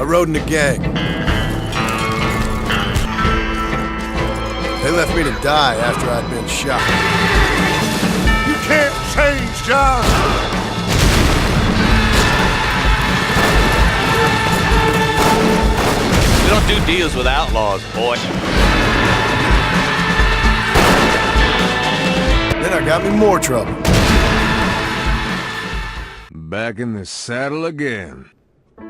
rode in a gang. They left me to die after I'd been shot. You can't change, John! We don't do deals with outlaws, boy. Then I got me more trouble. Back in the saddle again. I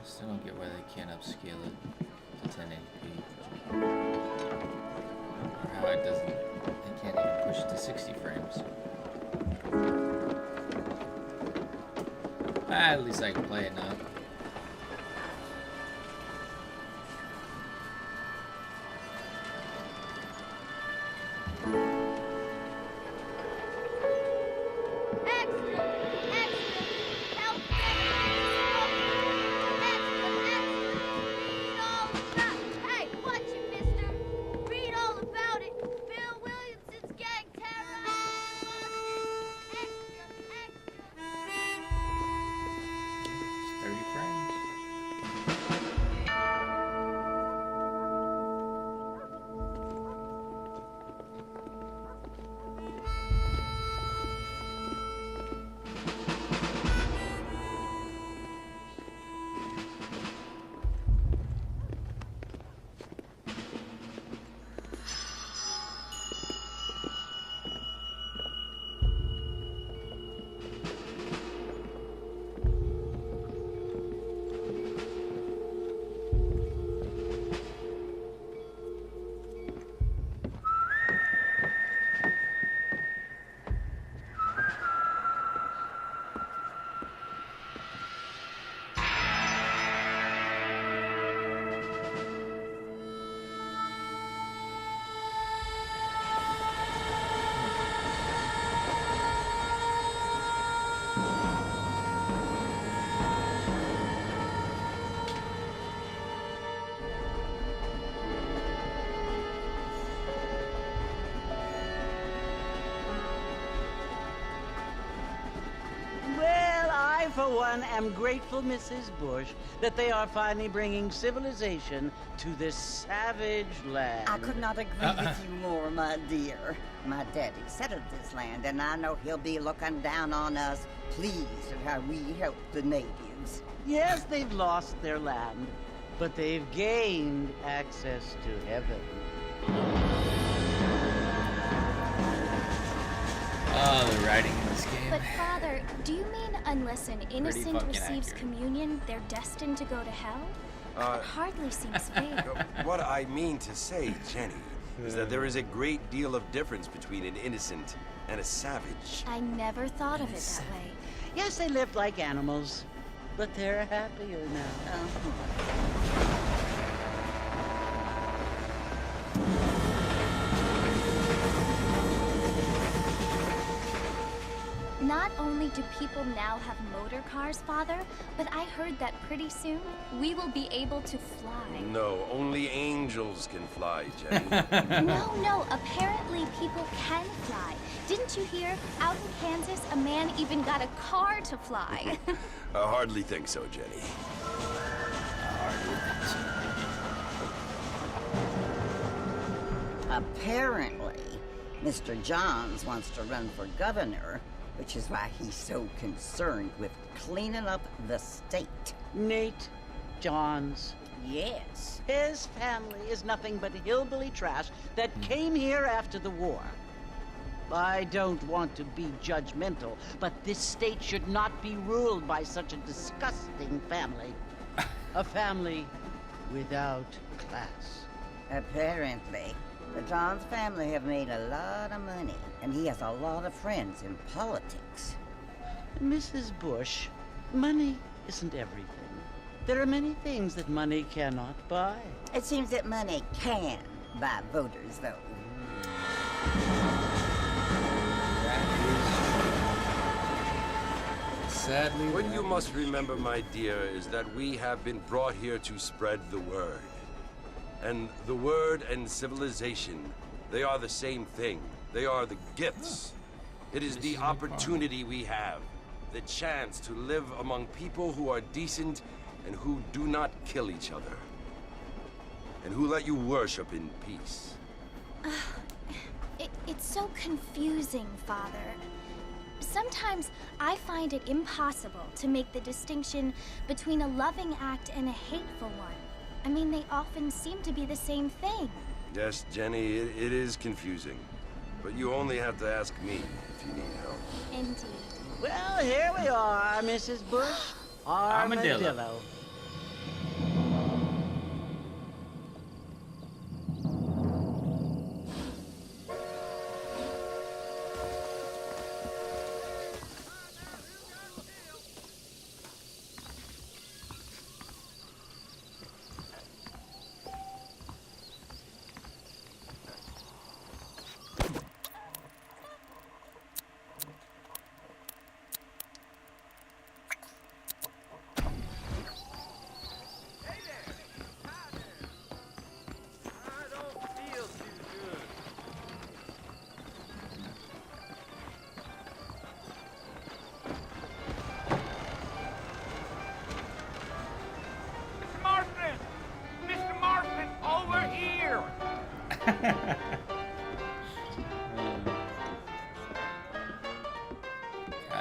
still don't get why they can't upscale it to 1080p. Or how it doesn't. They can't even push it to 60 frames. At least I can play it now. For one, am grateful, Mrs. Bush, that they are finally bringing civilization to this savage land. I could not agree with you more, my dear. My daddy settled this land, and I know he'll be looking down on us, pleased at how we helped the natives. Yes, they've lost their land, but they've gained access to heaven. Oh, the writing in this game. But Father, do you mean unless an innocent receives communion, they're destined to go to hell? That hardly seems fair. What I mean to say, Jenny, is that there is a great deal of difference between an innocent and a savage. I never thought of it that way. Yes, they lived like animals, but they're happier now. Not only do people now have motor cars, Father, but I heard that pretty soon we will be able to fly. No, only angels can fly, Jenny. No, apparently people can fly. Didn't you hear? Out in Kansas, a man even got a car to fly. I hardly think so, Jenny. Apparently, Mr. Johns wants to run for governor, which is why he's so concerned with cleaning up the state. Nate Johns. Yes. His family is nothing but hillbilly trash that came here after the war. I don't want to be judgmental, but this state should not be ruled by such a disgusting family. A family without class. Apparently. The Johns family have made a lot of money, and he has a lot of friends in politics. Mrs. Bush, money isn't everything. There are many things that money cannot buy. It seems that money can buy voters, though. Sadly, what you must remember, my dear, is that we have been brought here to spread the word. And the word and civilization, they are the same thing. They are the gifts. It is the opportunity we have. The chance to live among people who are decent and who do not kill each other. And who let you worship in peace. It's so confusing, Father. Sometimes I find it impossible to make the distinction between a loving act and a hateful one. I mean, they often seem to be the same thing. Yes, Jenny, it is confusing. But you only have to ask me if you need help. Indeed. Well, here we are, Mrs. Bush. Armadillo.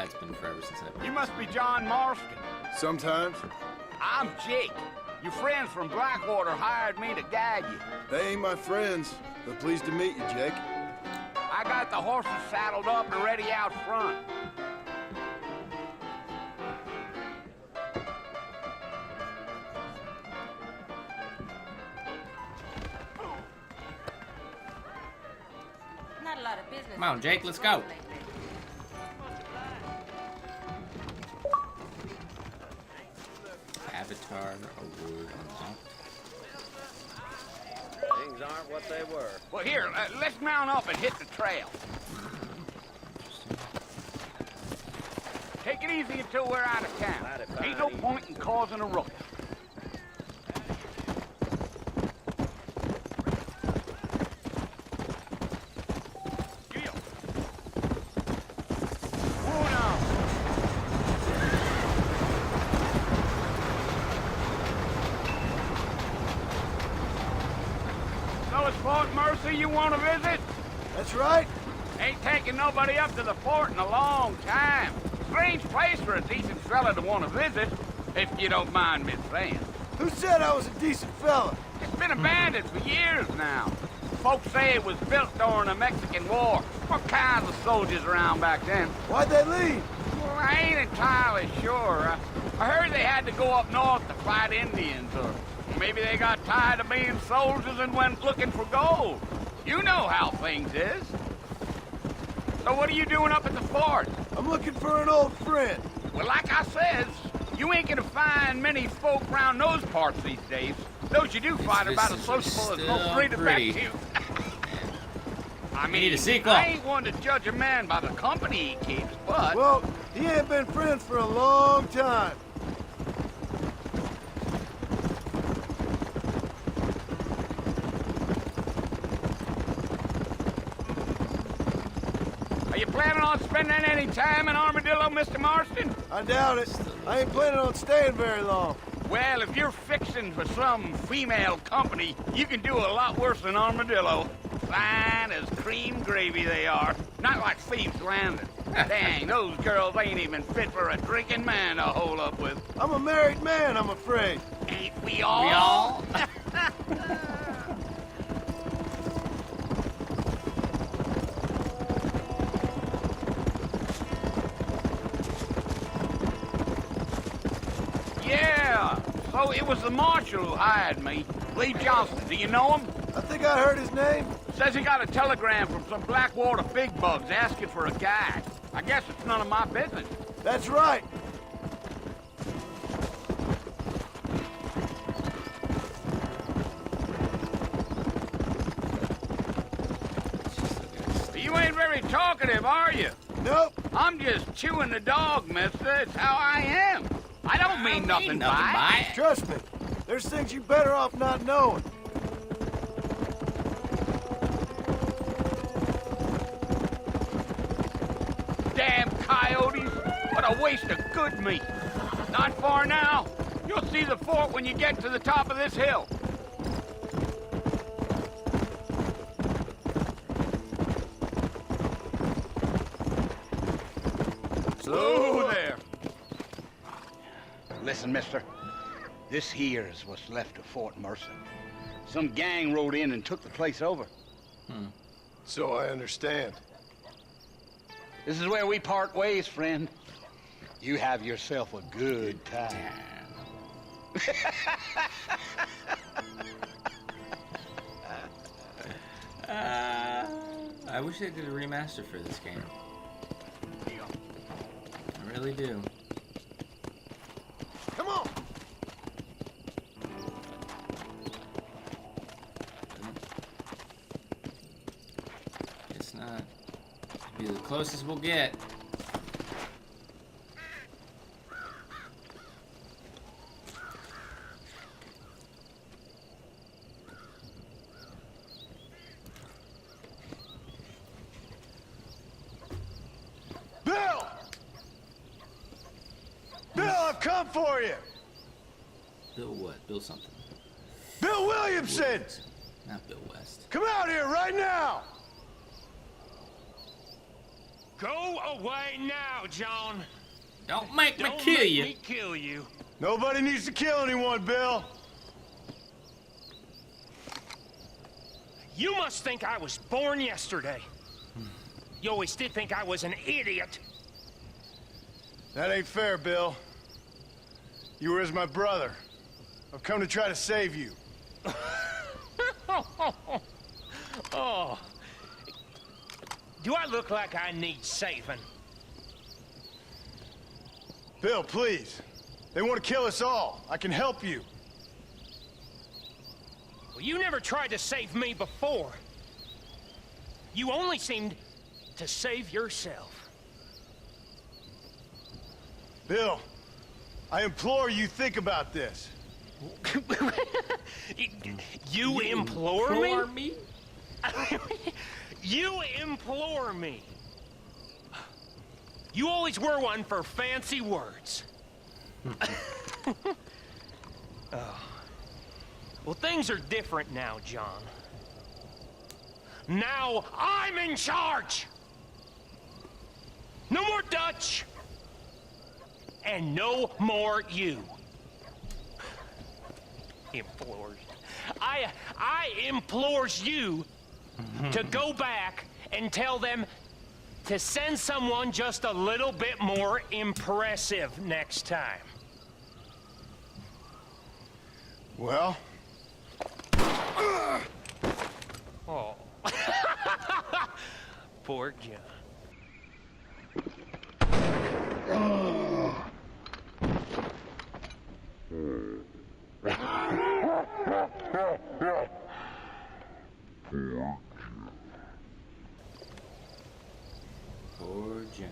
It's been forever since I've been. You must be John Marston. Sometimes. I'm Jake. Your friends from Blackwater hired me to guide you. They ain't my friends, but pleased to meet you, Jake. I got the horses saddled up and ready out front. Not a lot of business. Come on, Jake, let's go. Avatar award unlocked. Things aren't what they were. Well, here, let's mount up and hit the trail. Take it easy until we're out of town. Ain't no point in causing a ruckus. Fort Mercy you want to visit? That's right. Ain't taking nobody up to the fort in a long time. Strange place for a decent fella to want to visit, if you don't mind me saying. Who said I was a decent fella? It's been abandoned for years now. Folks say it was built during the Mexican War. What kinds of soldiers around back then? Why'd they leave? Well, I ain't entirely sure. I heard they had to go up north to fight Indians, or maybe they got tired of being soldiers and went looking for gold. You know how things is. So what are you doing up at the fort? I'm looking for an old friend. Well, like I says, you ain't gonna find many folk around those parts these days. Those you do find are about as sociable as most free to bet you. I mean, need a sequel. I ain't one to judge a man by the company he keeps, but... Well, he ain't been friends for a long time. Are you planning on spending any time in Armadillo, Mr. Marston? I doubt it. I ain't planning on staying very long. Well, if you're fixing for some female company, you can do a lot worse than Armadillo. Fine as cream gravy they are. Not like Thieves Landing. Dang, those girls ain't even fit for a drinking man to hole up with. I'm a married man, I'm afraid. Ain't we all? We all? Yeah, so it was the marshal who hired me. Lee Johnson, do you know him? I think I heard his name. Says he got a telegram from some Blackwater big bugs asking for a guide. I guess it's none of my business. That's right. You ain't very talkative, are you? Nope. I'm just chewing the dog, mister. It's how I am. I don't mean nothing by it. Trust me. There's things you better off not knowing. waste of good meat. Not far now. You'll see the fort when you get to the top of this hill. Slow there. Listen, mister. This here is what's left of Fort Mercer. Some gang rode in and took the place over. So I understand. This is where we part ways, friend. You have yourself a good time. I wish they did a remaster for this game. I really do. Come on! It's not. It'll be the closest we'll get. Bill! Bill, I've come for you! Bill what? Bill something. Bill Williamson! Not Bill West. Come out here right now! Go away now, John. Don't make me Don't kill make you. me kill you. Nobody needs to kill anyone, Bill. You must think I was born yesterday. You always did think I was an idiot. That ain't fair, Bill. You were as my brother. I've come to try to save you. Oh. Do I look like I need saving? Bill, please. They want to kill us all. I can help you. Well, you never tried to save me before. You only seemed to save yourself. Bill, I implore you think about this. You implore me? You implore me. You always were one for fancy words. Oh. Well, things are different now, John. Now I'm in charge. No more Dutch. And no more you. Implores. I implores you to go back and tell them to send someone just a little bit more impressive next time. Well? Oh. Poor John. Poor John.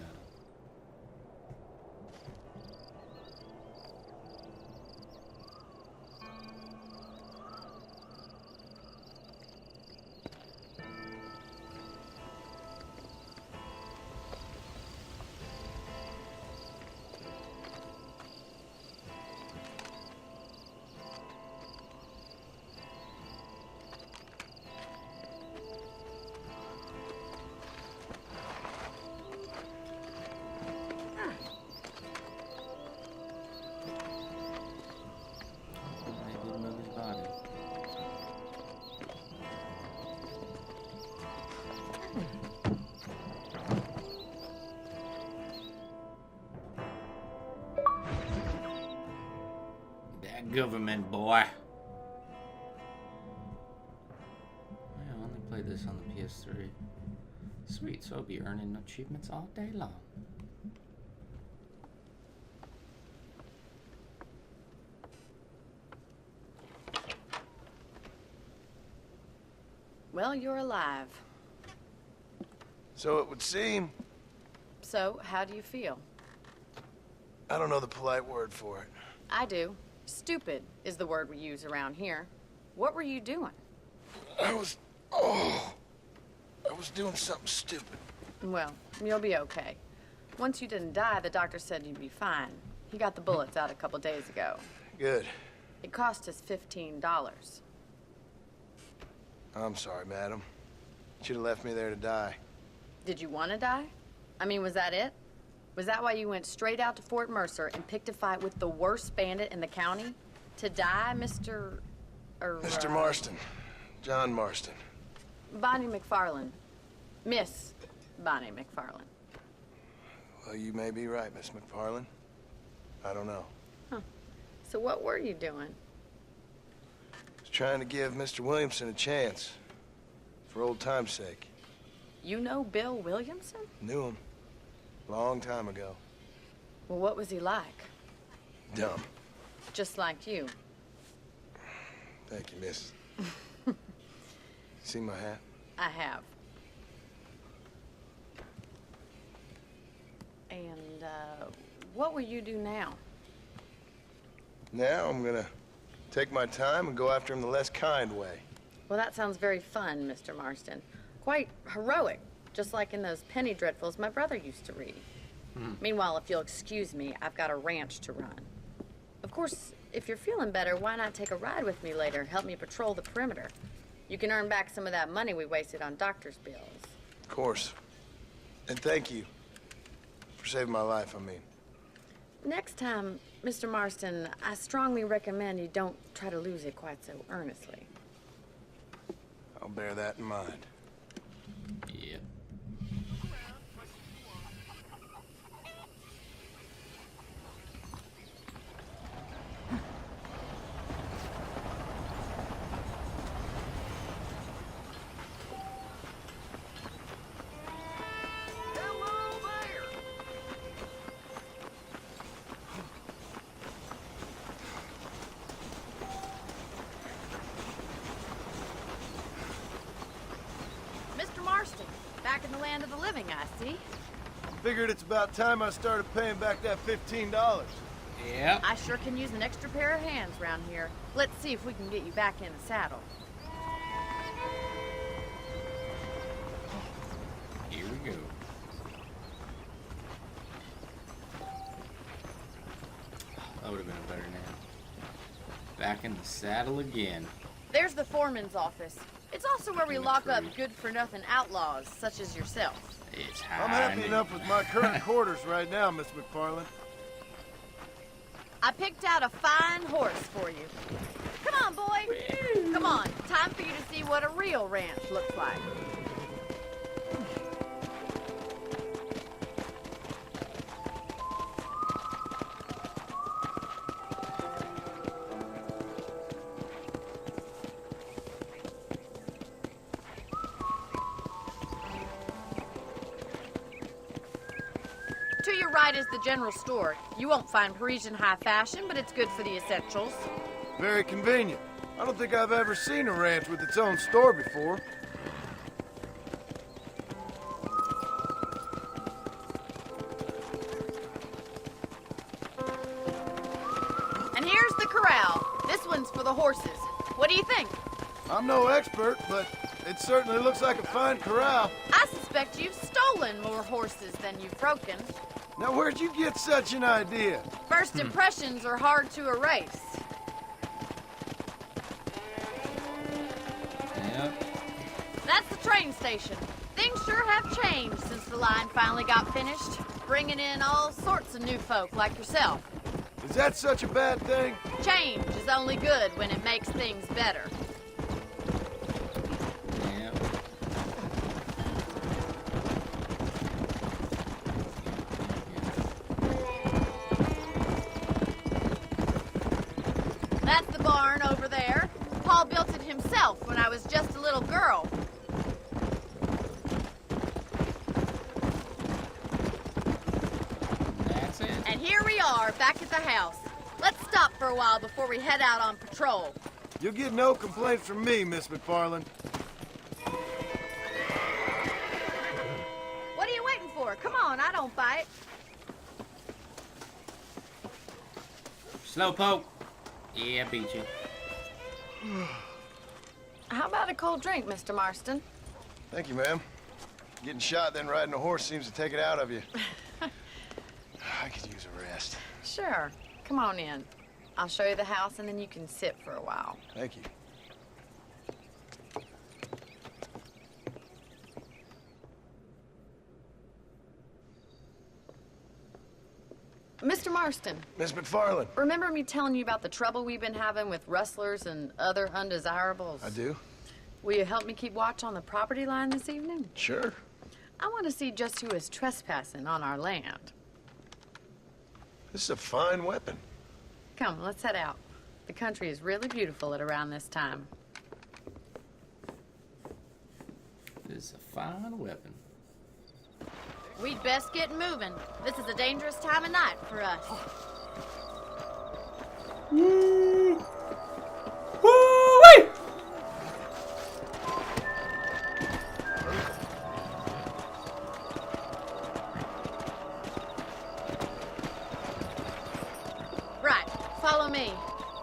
Government boy. I only played this on the PS3. Sweet, so I'll be earning achievements all day long. Well, you're alive. So it would seem. So, how do you feel? I don't know the polite word for it. I do. Stupid is the word we use around here. What were you doing? I was doing something stupid. Well, you'll be okay. Once you didn't die, the doctor said you'd be fine. He got the bullets out a couple days ago. Good. It cost us $15. I'm sorry, madam. Should have left me there to die. Did you want to die? I mean, was that it? Was that why you went straight out to Fort Mercer and picked a fight with the worst bandit in the county? To die, Mr. Mr. Marston. John Marston. Bonnie McFarland. Miss Bonnie McFarland. Well, you may be right, Miss McFarland. I don't know. Huh. So what were you doing? Was trying to give Mr. Williamson a chance. For old time's sake. You know Bill Williamson? Knew him. Long time ago. Well, what was he like? Dumb. Just like you. Thank you, miss. See my hat? I have. And, what will you do now? Now I'm gonna take my time and go after him the less kind way. Well, that sounds very fun, Mr. Marston. Quite heroic, just like in those penny dreadfuls my brother used to read. Meanwhile, if you'll excuse me, I've got a ranch to run. Of course, if you're feeling better, why not take a ride with me later? Help me patrol the perimeter. You can earn back some of that money we wasted on doctor's bills. Of course. And thank you for saving my life, I mean. Next time, Mr. Marston, I strongly recommend you don't try to lose it quite so earnestly. I'll bear that in mind. Yep. Back in the land of the living, I see. Figured it's about time I started paying back that $15. Yep. I sure can use an extra pair of hands around here. Let's see if we can get you back in the saddle. Here we go. That would have been a better name. Back in the saddle again. There's the foreman's office. It's also where we lock up good-for-nothing outlaws, such as yourself. It's I'm happy enough with my current quarters right now, Miss McFarland. I picked out a fine horse for you. Come on, boy. Come on. Time for you to see what a real ranch looks like. To your right is the general store. You won't find Parisian high fashion, but it's good for the essentials. Very convenient. I don't think I've ever seen a ranch with its own store before. And here's the corral. This one's for the horses. What do you think? I'm no expert, but it certainly looks like a fine corral. I suspect you've stolen more horses than you've broken. Now, where'd you get such an idea? First impressions are hard to erase. Yep. That's the train station. Things sure have changed since the line finally got finished, bringing in all sorts of new folk like yourself. Is that such a bad thing? Change is only good when it makes things better. Yep. That's the barn over there. Paul built it himself when I was just a little girl. That's it. And here we are, back at the house. Let's stop for a while before we head out on patrol. You'll get no complaints from me, Miss McFarland. What are you waiting for? Come on, I don't bite. Slowpoke. Yeah, beat you. How about a cold drink, Mr. Marston? Thank you, ma'am. Getting shot, then riding a horse seems to take it out of you. I could use a rest. Sure. Come on in. I'll show you the house and then you can sit for a while. Thank you. Mr. Marston. Miss McFarland. Remember me telling you about the trouble we've been having with rustlers and other undesirables? I do. Will you help me keep watch on the property line this evening? Sure. I want to see just who is trespassing on our land. This is a fine weapon. Come, let's head out. The country is really beautiful at around this time. It is a fine weapon. We'd best get moving. This is a dangerous time of night for us. Woo! Woo-wee! Right, follow me.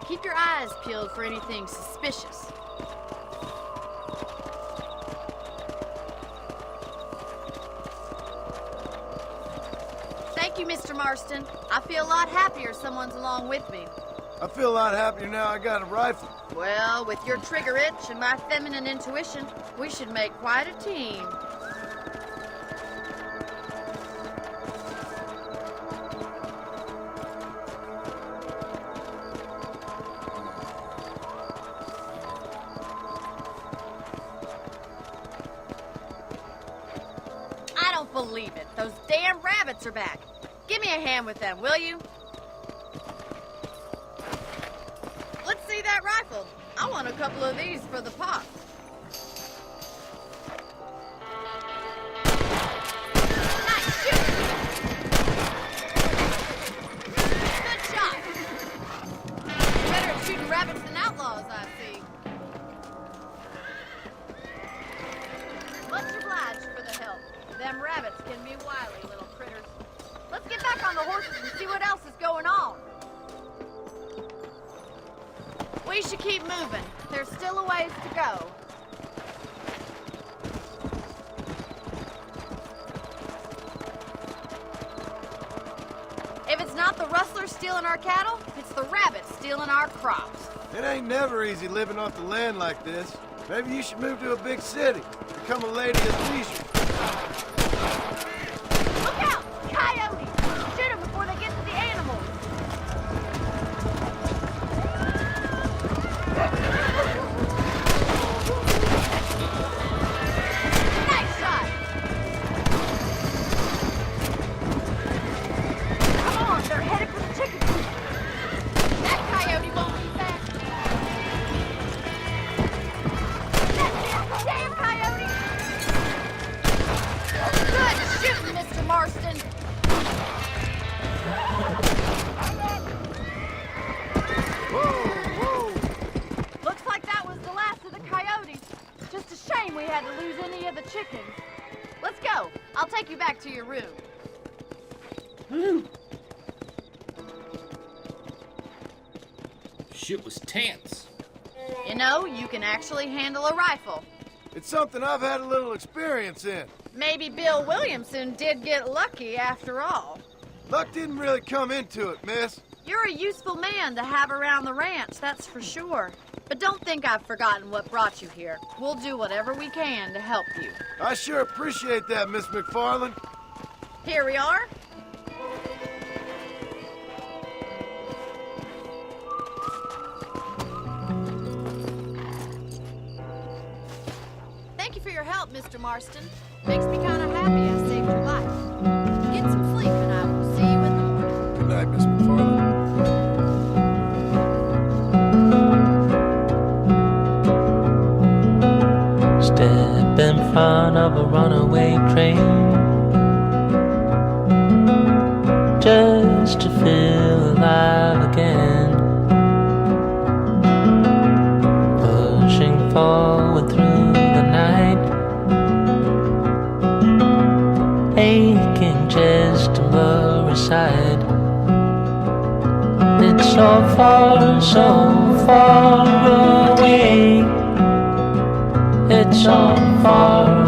Keep your eyes peeled for anything suspicious. Thank you, Mr. Marston. I feel a lot happier someone's along with me. I feel a lot happier now I got a rifle. Well, with your trigger itch and my feminine intuition, we should make quite a team. I don't believe it. Those damn rabbits are back. Give me a hand with them, will you? Let's see that rifle. I want a couple of these for the pot. Nice shooting. Good shot. Better at shooting rabbits than outlaws, I see. Much obliged for the help. Them rabbits can be wily little critters. Let's get back on the horses and see what else is going on. We should keep moving. There's still a ways to go. If it's not the rustlers stealing our cattle, it's the rabbits stealing our crops. It ain't never easy living off the land like this. Maybe you should move to a big city. Become a lady of leisure. Look out! Coyotes! Shoot them before they get to the animals. Nice shot! Come on, they're headed for the chicken coop. That coyote won't be back. That damn coyote! Good shooting, Mr. Marston. Looks like that was the last of the coyotes. Just a shame we had to lose any of the chickens. Let's go. I'll take you back to your room. Shit was tense. You know, you can actually handle a rifle. It's something I've had a little experience in. Maybe Bill Williamson did get lucky after all. Luck didn't really come into it, miss. You're a useful man to have around the ranch, that's for sure. But don't think I've forgotten what brought you here. We'll do whatever we can to help you. I sure appreciate that, Miss McFarland. Here we are. Thank you for your help, Mr. Marston. Makes me kind of happy I saved your life. Get some sleep and I will see you in the morning. Good night, Miss McFarland. Step in front of a runaway train, just to feel alive again. Pushing forward through the night, aching chest and blurry sight. It's so far away. It's so far